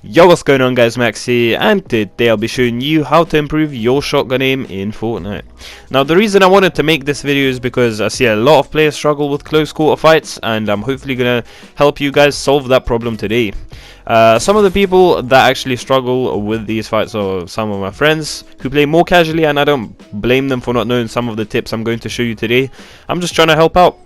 Yo, what's going on guys, Max here, and today I'll be showing you how to improve your shotgun aim in Fortnite. Now the reason I wanted to make this video is because I see a lot of players struggle with close quarter fights, and I'm hopefully gonna help you guys solve that problem today. Some of the people that actually struggle with these fights are some of my friends who play more casually, and I don't blame them for not knowing some of the tips I'm going to show you today. I'm just trying to help out.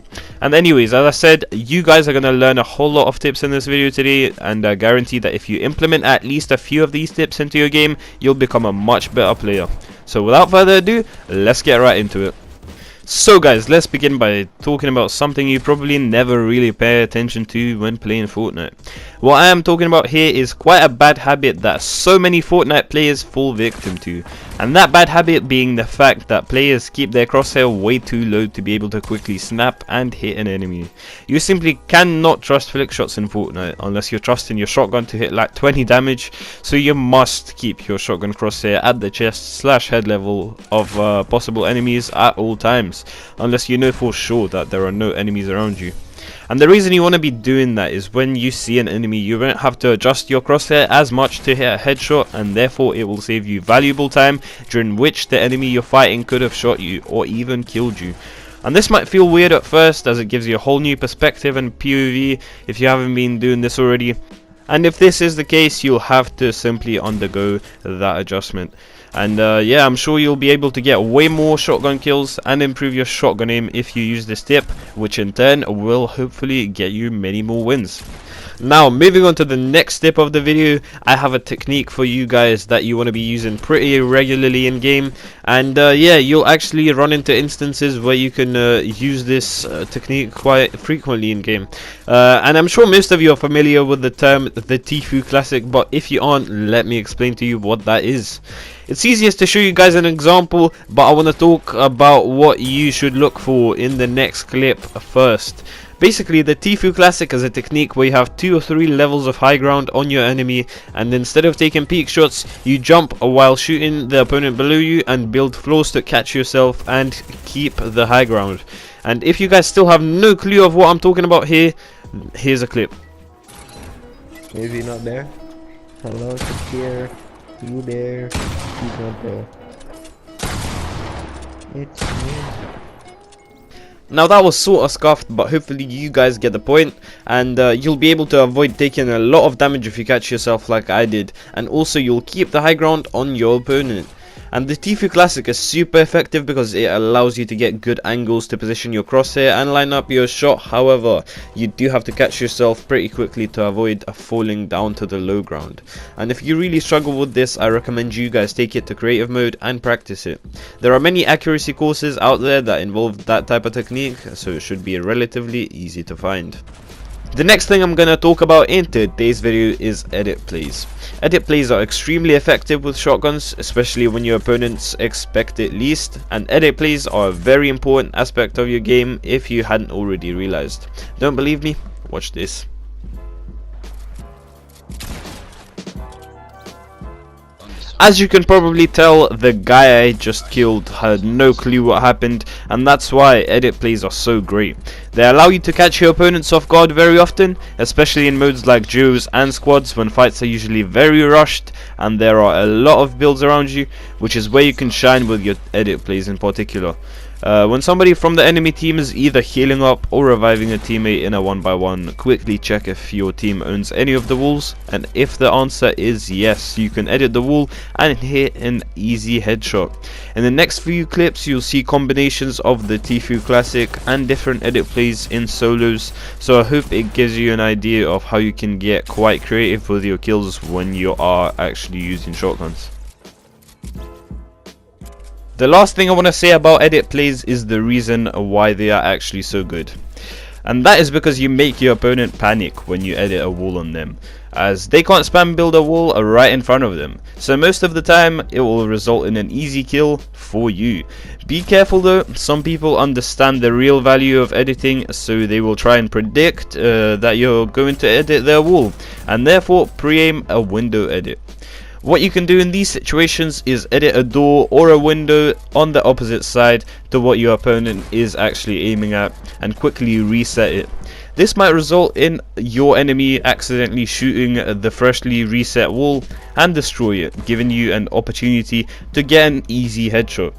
And anyways, as I said, you guys are going to learn a whole lot of tips in this video today, and I guarantee that if you implement at least a few of these tips into your game, you'll become a much better player. So without further ado, let's get right into it. So guys, let's begin by talking about something you probably never really pay attention to when playing Fortnite. What I am talking about here is quite a bad habit that so many Fortnite players fall victim to, and that bad habit being the fact that players keep their crosshair way too low to be able to quickly snap and hit an enemy. You simply cannot trust flick shots in Fortnite unless you're trusting your shotgun to hit like 20 damage, so you must keep your shotgun crosshair at the chest / head level of possible enemies at all times, unless you know for sure that there are no enemies around you. And the reason you want to be doing that is when you see an enemy, you won't have to adjust your crosshair as much to hit a headshot, and therefore it will save you valuable time during which the enemy you're fighting could have shot you or even killed you. And this might feel weird at first, as it gives you a whole new perspective and POV if you haven't been doing this already. And if this is the case, you'll have to simply undergo that adjustment. And yeah, I'm sure you'll be able to get way more shotgun kills and improve your shotgun aim if you use this tip, which in turn will hopefully get you many more wins. Now, moving on to the next tip of the video, I have a technique for you guys that you want to be using pretty regularly in game, and yeah, you'll actually run into instances where you can use this technique quite frequently in game. And I'm sure most of you are familiar with the term the Tfue classic, but if you aren't, let me explain to you what that is. It's easiest to show you guys an example, but I want to talk about what you should look for in the next clip first. Basically, the Tfue classic is a technique where you have 2 or 3 levels of high ground on your enemy, and instead of taking peek shots, you jump while shooting the opponent below you and build floors to catch yourself and keep the high ground. And if you guys still have no clue of what I'm talking about here, here's a clip. Is he not there? Hello, here. You there? He's not there. It's me. Now that was sort of scuffed, but hopefully you guys get the point, and you'll be able to avoid taking a lot of damage if you catch yourself like I did, and also you'll keep the high ground on your opponent. And the Tfue classic is super effective because it allows you to get good angles to position your crosshair and line up your shot. However, you do have to catch yourself pretty quickly to avoid falling down to the low ground. And if you really struggle with this, I recommend you guys take it to creative mode and practice it. There are many accuracy courses out there that involve that type of technique, so it should be relatively easy to find. The next thing I'm going to talk about in today's video is edit plays. Edit plays are extremely effective with shotguns, especially when your opponents expect it least, and edit plays are a very important aspect of your game if you hadn't already realized. Don't believe me? Watch this. As you can probably tell, the guy I just killed had no clue what happened, and that's why edit plays are so great. They allow you to catch your opponents off guard very often, especially in modes like duos and squads when fights are usually very rushed and there are a lot of builds around you, which is where you can shine with your edit plays in particular. When somebody from the enemy team is either healing up or reviving a teammate in a 1v1, quickly check if your team owns any of the walls, and if the answer is yes, you can edit the wall and hit an easy headshot. In the next few clips, you'll see combinations of the Tfue classic and different edit plays in solos, so I hope it gives you an idea of how you can get quite creative with your kills when you are actually using shotguns. The last thing I want to say about edit plays is the reason why they are actually so good. And that is because you make your opponent panic when you edit a wall on them, as they can't spam build a wall right in front of them. So most of the time it will result in an easy kill for you. Be careful though, some people understand the real value of editing, so they will try and predict that you're going to edit their wall, and therefore pre-aim a window edit. What you can do in these situations is edit a door or a window on the opposite side to what your opponent is actually aiming at and quickly reset it. This might result in your enemy accidentally shooting the freshly reset wall and destroy it, giving you an opportunity to get an easy headshot.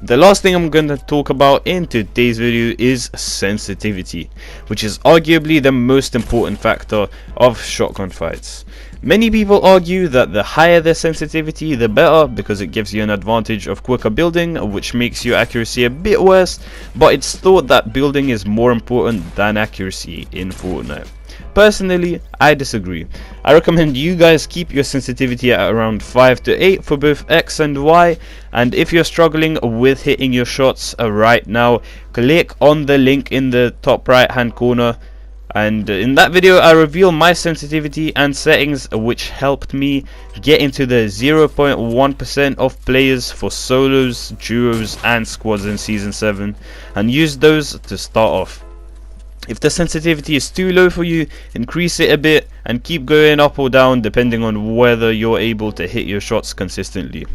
The last thing I'm going to talk about in today's video is sensitivity, which is arguably the most important factor of shotgun fights. Many people argue that the higher the sensitivity the better, because it gives you an advantage of quicker building, which makes your accuracy a bit worse, but it's thought that building is more important than accuracy in Fortnite. Personally, I disagree. I recommend you guys keep your sensitivity at around 5 to 8 for both X and Y, and if you're struggling with hitting your shots right now, click on the link in the top right hand corner. And in that video I reveal my sensitivity and settings, which helped me get into the 0.1% of players for solos, duos and squads in season 7, and use those to start off. If the sensitivity is too low for you, increase it a bit and keep going up or down depending on whether you're able to hit your shots consistently.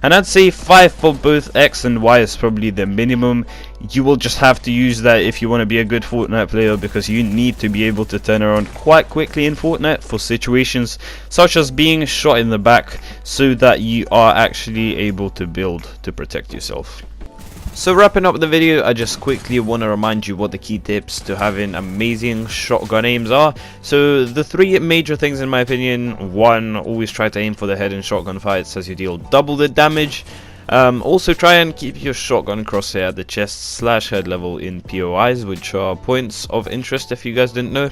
And I'd say 5 for both X and Y is probably the minimum. You will just have to use that if you want to be a good Fortnite player, because you need to be able to turn around quite quickly in Fortnite for situations such as being shot in the back, so that you are actually able to build to protect yourself. So wrapping up the video, I just quickly want to remind you what the key tips to having amazing shotgun aims are. So the 3 major things in my opinion: 1, always try to aim for the head in shotgun fights as you deal double the damage. Also try and keep your shotgun crosshair at the chest / head level in POIs, which are points of interest if you guys didn't know.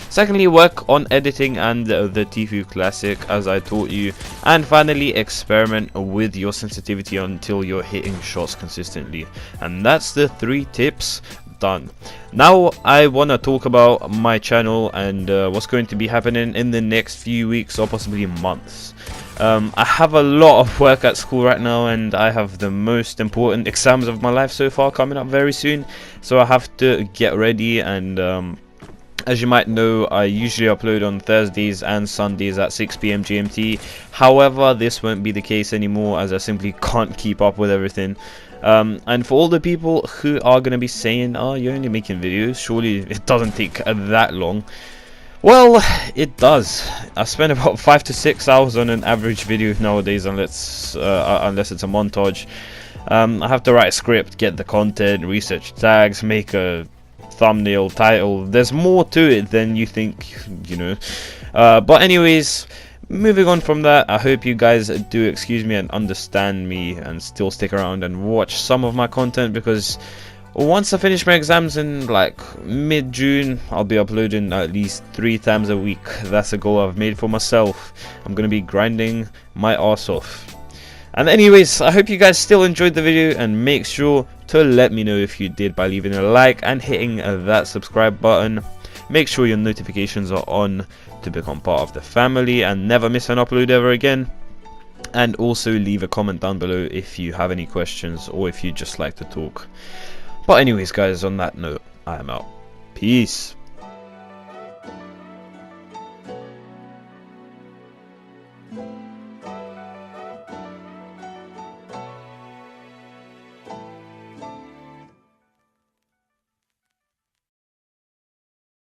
Secondly, work on editing and the Tfue classic as I taught you. And finally, experiment with your sensitivity until you're hitting shots consistently. And that's the 3 tips done. Now I want to talk about my channel and what's going to be happening in the next few weeks or possibly months. I have a lot of work at school right now, and I have the most important exams of my life so far coming up very soon, so I have to get ready. And as you might know, I usually upload on Thursdays and Sundays at 6 PM GMT. However, this won't be the case anymore, as I simply can't keep up with everything. And for all the people who are going to be saying, oh, you're only making videos, surely it doesn't take that long. Well, it does. I spend about 5 to 6 hours on an average video nowadays, unless it's a montage. I have to write a script, get the content, research tags, make a thumbnail, title. There's more to it than you think, you know. But anyways, moving on from that, I hope you guys do excuse me and understand me and still stick around and watch some of my content, because once I finish my exams in like mid-June, I'll be uploading at least 3 times a week. That's a goal I've made for myself. I'm gonna be grinding my ass off. And anyways, I hope you guys still enjoyed the video, and make sure to let me know if you did by leaving a like and hitting that subscribe button. Make sure your notifications are on to become part of the family and never miss an upload ever again. And also leave a comment down below if you have any questions or if you just like to talk. But anyways guys, on that note, I am out. Peace.